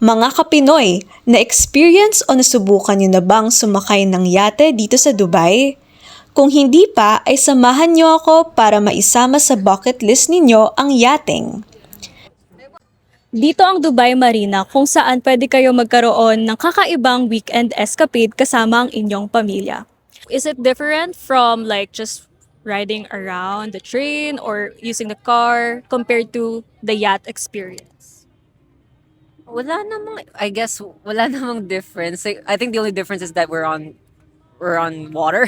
Mga kapinoy, na-experience o nasubukan niyo na bang sumakay ng yate dito sa Dubai? Kung hindi pa, ay samahan niyo ako para maisama sa bucket list ninyo ang yachting. Dito ang Dubai Marina kung saan pwede kayo magkaroon ng kakaibang weekend escapade kasama ang inyong pamilya. Is it different from like just riding around the train or using the car compared to the yacht experience? I guess wala namang difference. Like, I think the only difference is that we're on water.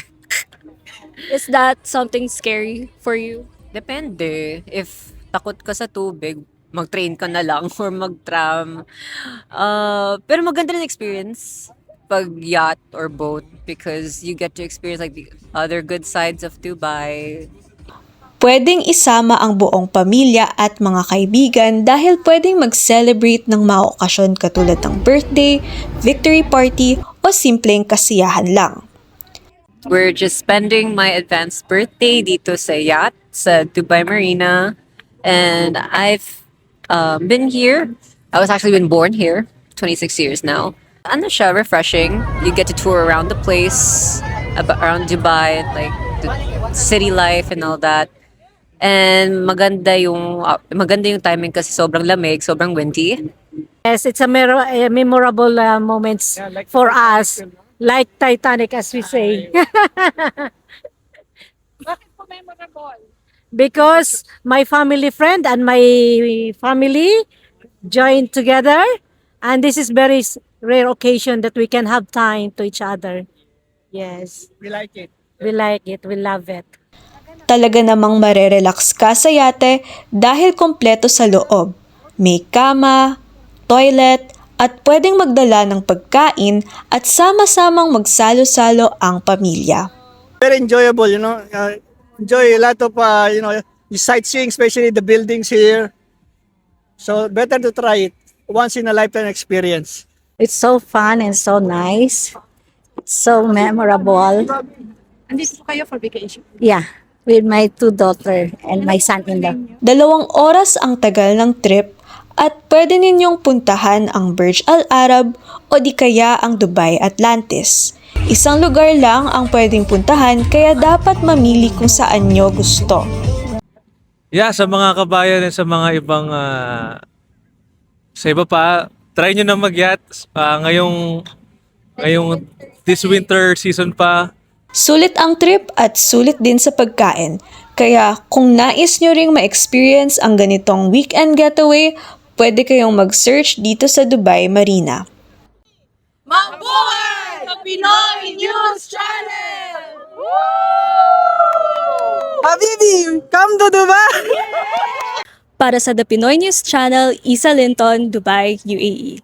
Is that something scary for you? Depende. If takot ka sa tubig, mag-train ka na lang or mag-tram. Pero maganda rin experience pag yacht or boat because you get to experience like the other good sides of Dubai. Pwedeng isama ang buong pamilya at mga kaibigan dahil pwedeng mag-celebrate ng mga okasyon katulad ng birthday, victory party o simpleng kasiyahan lang. We're just spending my advanced birthday dito sa yacht sa Dubai Marina. And I've been here. I was actually been born here, 26 years now. Ano siya, refreshing. You get to tour around the place, around Dubai, like the city life and all that. And maganda yung timing kasi sobrang lamig, sobrang windy. Yes, it's a memorable moments for us, like Titanic, as we say. Bakit po memorable? Because my family friend and my family joined together, and this is very rare occasion that we can have time to each other. Yes, We like it. we like it, we love it. Talaga namang marerelax ka sa yate dahil kompleto sa loob. May kama, toilet, at pwedeng magdala ng pagkain at sama-samang magsalo-salo ang pamilya. Very enjoyable, enjoy a lot of, the sightseeing, especially the buildings here. So better to try it. Once in a lifetime experience. It's so fun and so nice. It's so memorable. Andito po kayo for vacation? Yeah, with my two daughters and my son-in-law. 2 oras ang tagal ng trip at pwede ninyong puntahan ang Burj Al Arab o di kaya ang Dubai Atlantis. Isang lugar lang ang pwedeng puntahan kaya dapat mamili kung saan nyo gusto. Yeah, sa mga kabayan at sa mga ibang sa iba pa, try nyo na mag-yacht ngayong this winter season pa. Sulit ang trip at sulit din sa pagkain. Kaya kung nais nyo ring ma-experience ang ganitong weekend getaway, pwede kayong mag-search dito sa Dubai Marina. Mabuhay sa Pinoy News Channel! Habibi, come to Dubai! Para sa The Pinoy News Channel, Isa Linton, Dubai, UAE.